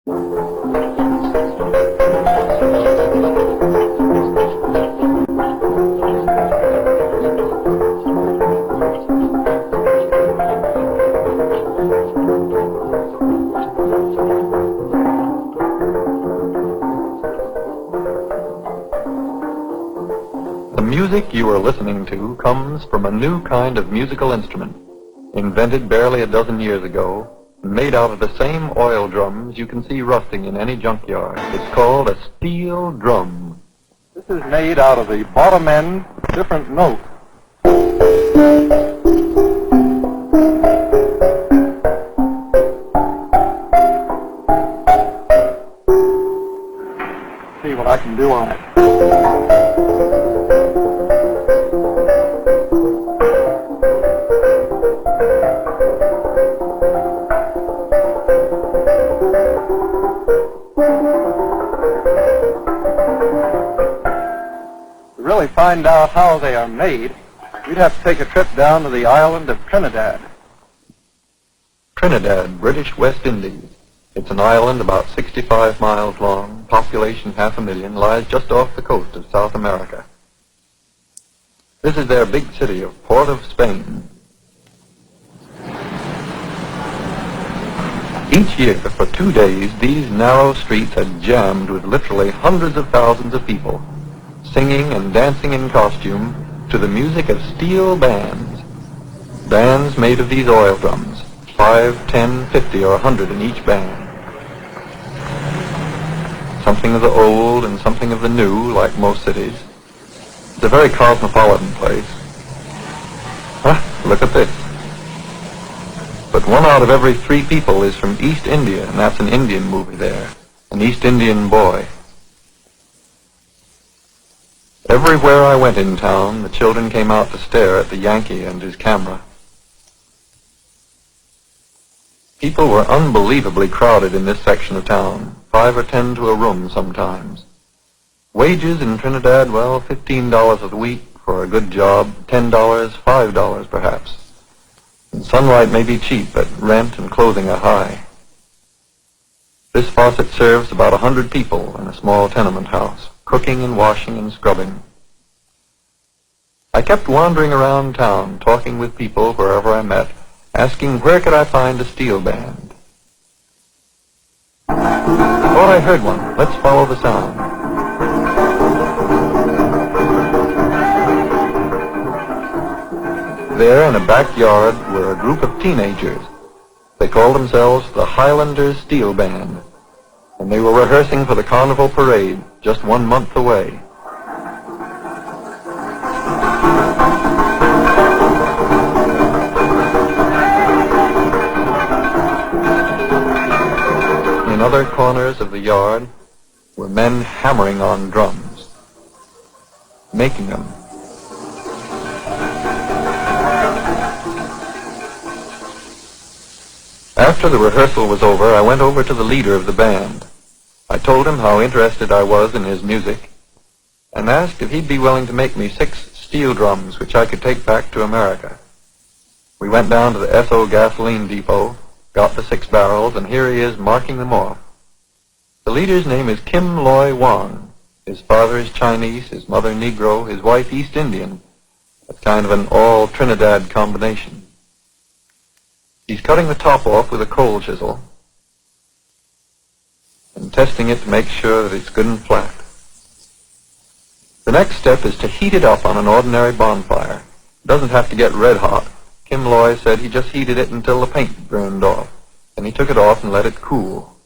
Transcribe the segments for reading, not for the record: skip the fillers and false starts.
The music you are listening to comes from a new kind of musical instrument, invented barely a dozen years ago, and made out of the same oil drums you can see rusting in any junkyard. It's called a steel drum. This is made out of the bottom end different note. See what I can do on it. To really find out how they are made, we'd have to take a trip down to the island of Trinidad. Trinidad, British West Indies. It's an island about 65 miles long, population 500,000, lies just off the coast of South America. This is their big city of Port of Spain. Each year, for 2 days, these narrow streets are jammed with literally hundreds of thousands of people, singing and dancing in costume to the music of steel bands. Bands made of these oil drums, 5, 10, 50, or 100 in each band. Something of the old and something of the new, like most cities. It's a very cosmopolitan place. Look at this. But 1 out of every 3 people is from East India, and that's an Indian movie there. An East Indian boy. Everywhere I went in town, the children came out to stare at the Yankee and his camera. People were unbelievably crowded in this section of town, 5 or 10 to a room sometimes. Wages in Trinidad, well, $15 a week for a good job, $10, $5 perhaps. And sunlight may be cheap, but rent and clothing are high. This faucet serves about 100 people in a small tenement house, cooking and washing and scrubbing. I kept wandering around town, talking with people wherever I met, asking where could I find a steel band. I thought I heard one. Let's follow the sound. There in a backyard were a group of teenagers. They called themselves the Highlanders Steel Band, and they were rehearsing for the Carnival Parade just 1 month away. In other corners of the yard were men hammering on drums, making them. After the rehearsal was over, I went over to the leader of the band. I told him how interested I was in his music, and asked if he'd be willing to make me 6 steel drums which I could take back to America. We went down to the Esso gasoline depot, got the 6 barrels, and here he is marking them off. The leader's name is Kim Loy Wong. His father is Chinese, his mother Negro, his wife East Indian. That's kind of an all Trinidad combination. He's cutting the top off with a coal chisel and testing it to make sure that it's good and flat. The next step is to heat it up on an ordinary bonfire. It doesn't have to get red hot. Kim Loy said he just heated it until the paint burned off, and he took it off and let it cool.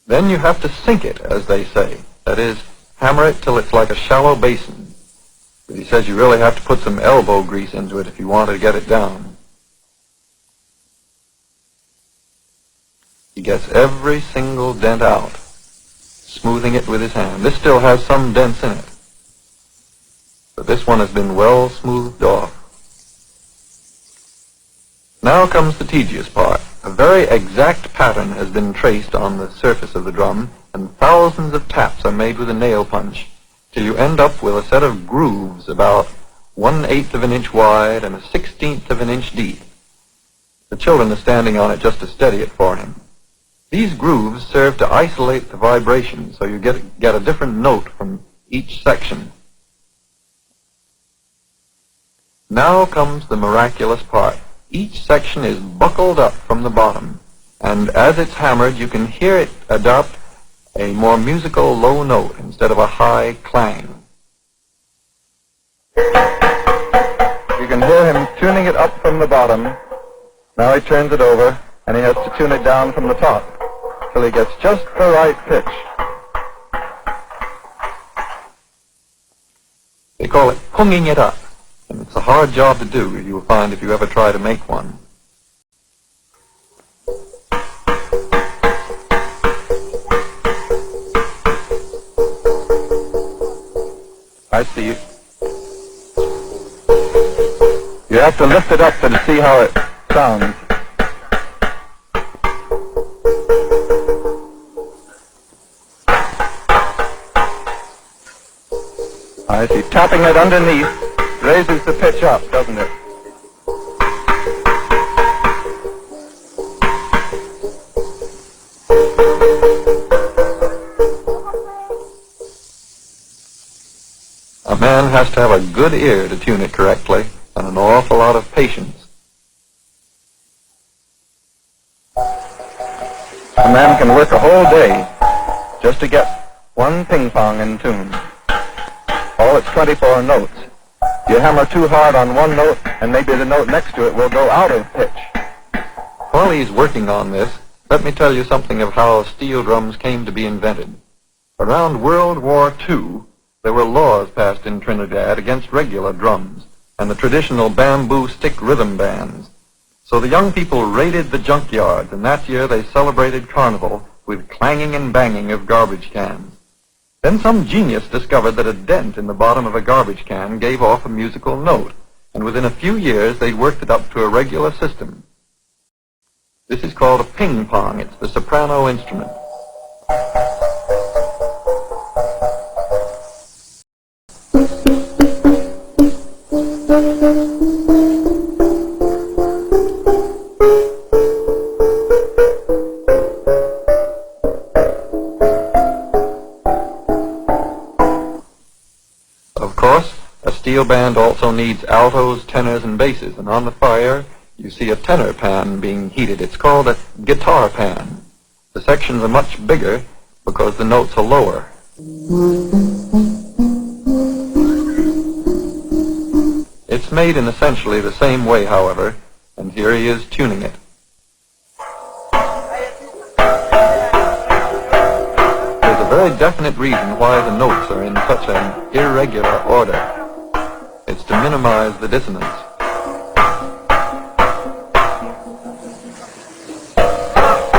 Then you have to sink it, as they say. That is, hammer it till it's like a shallow basin. But he says you really have to put some elbow grease into it if you want to get it down. He gets every single dent out, smoothing it with his hand. This still has some dents in it, but this one has been well smoothed off. Now comes the tedious part. A very exact pattern has been traced on the surface of the drum, and thousands of taps are made with a nail punch, till you end up with a set of grooves about 1/8 of an inch wide and 1/16 of an inch deep. The children are standing on it just to steady it for him. These grooves serve to isolate the vibration, so you get a different note from each section. Now comes the miraculous part. Each section is buckled up from the bottom, and as it's hammered, you can hear it adopt a more musical low note instead of a high clang. You can hear him tuning it up from the bottom. Now he turns it over, and he has to tune it down from the top till he gets just the right pitch. They call it punging it up, and it's a hard job to do, you'll find if you ever try to make one. I see you. You have to lift it up and see how it sounds. I see. Tapping it underneath raises the pitch up, doesn't it? A man has to have a good ear to tune it correctly, and an awful lot of patience. A man can work a whole day just to get one ping pong in tune. All its 24 notes. You hammer too hard on one note, and maybe the note next to it will go out of pitch. While he's working on this, let me tell you something of how steel drums came to be invented. Around World War II, there were laws passed in Trinidad against regular drums and the traditional bamboo stick rhythm bands. So the young people raided the junkyards, and that year they celebrated Carnival with clanging and banging of garbage cans. Then some genius discovered that a dent in the bottom of a garbage can gave off a musical note, and within a few years they'd worked it up to a regular system. This is called a ping pong. It's the soprano instrument. Of course, a steel band also needs altos, tenors, and basses, and on the fire you see a tenor pan being heated. It's called a guitar pan. The sections are much bigger because the notes are lower. It's made in essentially the same way, however, and here he is tuning it. There's a very definite reason why the notes are in such an irregular order. It's to minimize the dissonance.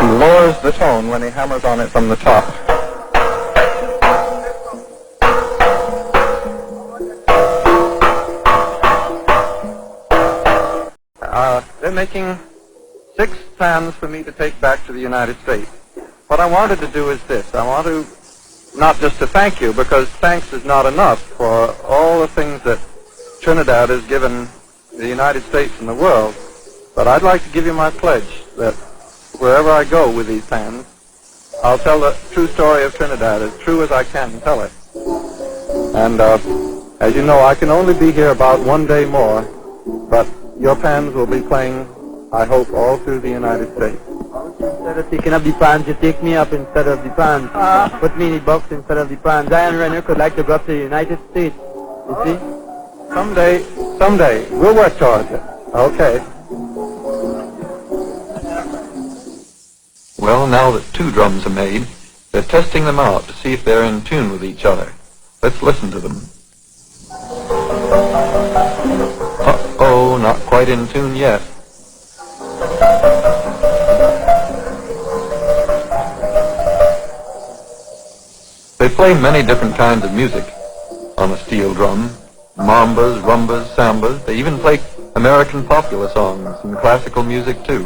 He lowers the tone when he hammers on it from the top. They're making 6 pans for me to take back to the United States. What I wanted to do is this. I want to, not just to thank you, because thanks is not enough for all the things that Trinidad has given the United States and the world, but I'd like to give you my pledge that wherever I go with these pans, I'll tell the true story of Trinidad as true as I can tell it. And as you know, I can only be here about 1 day more, but your pans will be playing, I hope, all through the United States. Instead of taking up the pans, you take me up instead of the pans. Put me in the box instead of the pans. Diane Renner could like to go up to the United States. You see? Someday, we'll work towards it. Okay. Well, now that 2 drums are made, they're testing them out to see if they're in tune with each other. Let's listen to them. Uh-oh, not quite in tune yet. They play many different kinds of music on a steel drum. Mambas, rumbas, sambas. They even play American popular songs and classical music too.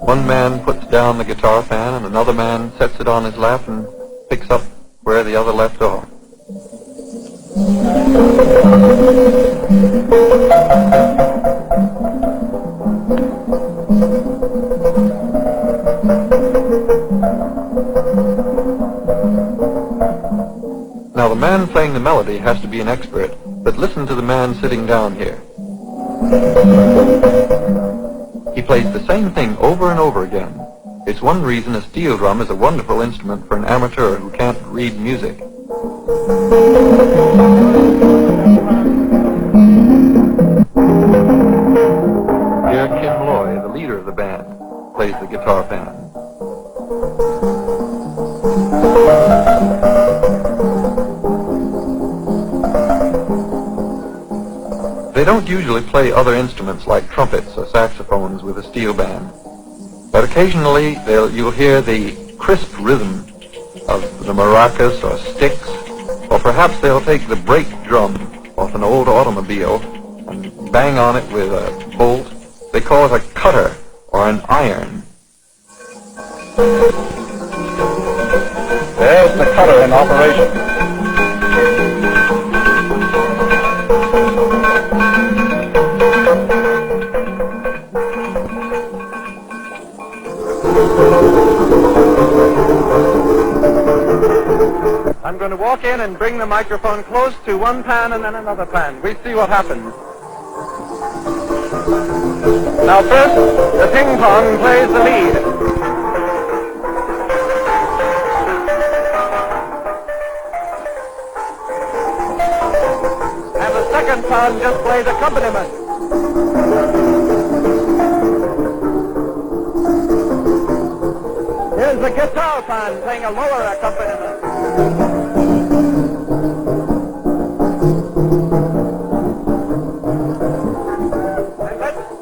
One man puts down the guitar fan and another man sets it on his lap and picks up where the other left off. Now the man playing the melody has to be an expert, but listen to the man sitting down here. He plays the same thing over and over again. It's one reason a steel drum is a wonderful instrument for an amateur who can't read music. Here Kim Loy, the leader of the band, plays the guitar pan. They don't usually play other instruments like trumpets or saxophones with a steel band, but occasionally you'll hear the crisp rhythm of the maracas or sticks, or perhaps they'll take the brake drum off an old automobile and bang on it with a bolt. They call it a cutter or an iron. There's the cutter in operation. I'm going to walk in and bring the microphone close to one pan and then another pan. We see what happens. Now first, the ping pong plays the lead. And the second pan just plays accompaniment. Here's the guitar pan playing a lower accompaniment.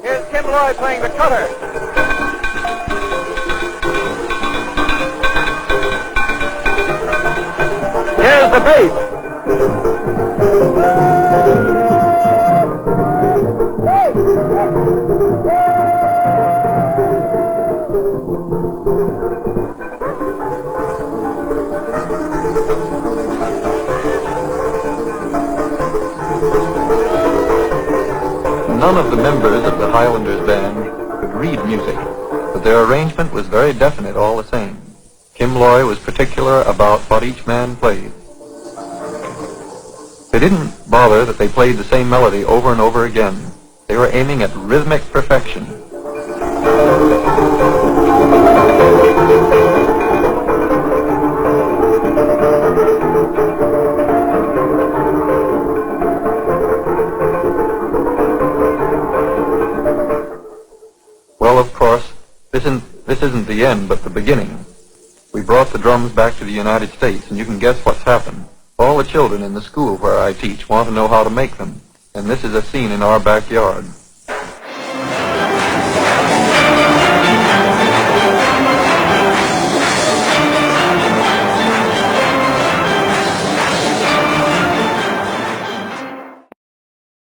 Here's Kim Loy playing the cutter. Here's the bass. None of the members of the Highlanders band could read music, but their arrangement was very definite all the same. Kim Loy was particular about what each man played. They didn't bother that they played the same melody over and over again. They were aiming at rhythmic perfection. Well, of course, this isn't the end, but the beginning. We brought the drums back to the United States, and you can guess what's happened. All the children in the school where I teach want to know how to make them, and this is a scene in our backyard.